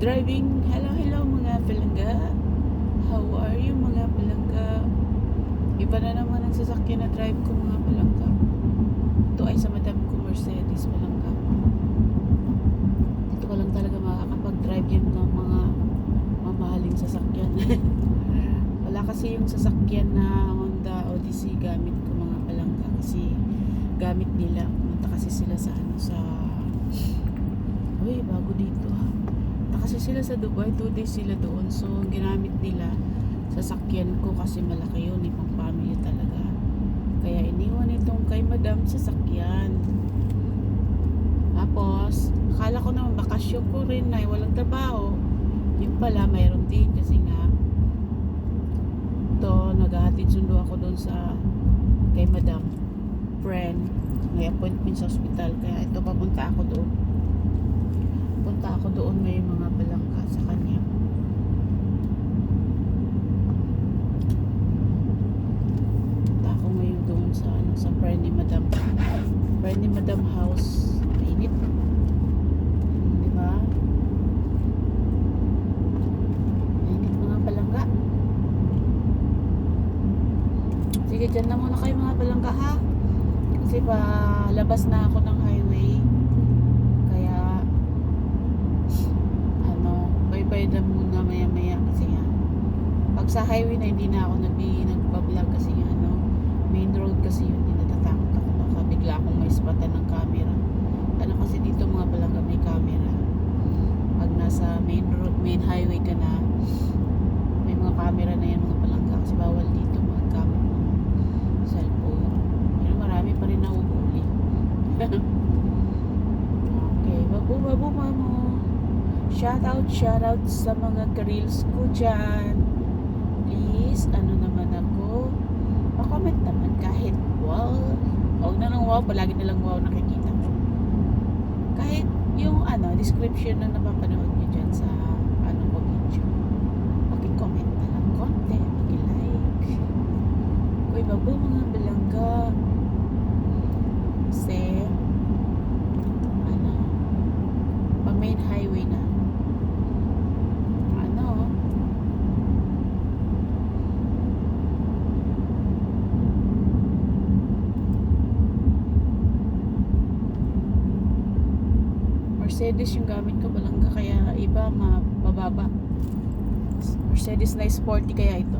driving. Hello, hello mga palangga. How are you mga palangga? Iba na naman ang sasakyan na drive ko mga palangga. Ito ay sa madam ko Mercedes palangga. Dito ko lang talaga makakapag-drive yun ng mga mamahaling sasakyan. Wala kasi yung sasakyan na Honda Odyssey gamit ko mga palangga kasi gamit nila. Pumunta kasi sila sa uy, bago dito ha. Kasi sila sa Dubai, 2 days sila doon. So, ginamit nila sasakyan ko kasi malaki yun, pang family talaga. Kaya iniwan itong kay madam sasakyan. Tapos, akala ko naman bakasyon ko rin na walang trabaho. Yung pala, mayroon din kasi nga to naghahatid sundo ako doon sa kay madam friend. May appointment sa hospital. Kaya ito, papunta ako doon. Punta ako doon, may mga palangka sa kanya. Punta ako ngayon doon sa friend ni madam. Friend ni madam house. Mainit. Di ba? Mainit mga palangka. Sige, dyan na muna kayo mga palangka ha. Kasi pa labas na ako ng highway. Bye na muna maya kasi nga pag sa highway na hindi na ako nagpa-vlog kasi nga main road kasi yun, hindi natatakot ako baka bigla akong may spatan ng camera. Ano kasi dito mga palangga may camera pag nasa main road, main highway ka na may mga camera na yan mga palangga kasi bawal dito maggamit ng cellphone pero marami pa rin nahuhuli. Okay, babu mamo. Shout out sa mga ka-reels ko dyan. Please, naman ako. Pa-comment naman kahit wow. Huwag na lang wow, palagi na lang wow nakikita ko. Kahit yung description na napapanood nyo dyan sa ko video. Paki-comment na lang konti, paki-like. Uy, babu mga balangga. Kasi, pag main highway na, Mercedes yung gamit ko balangga kaya iba mababa. Mercedes na sporty kaya ito.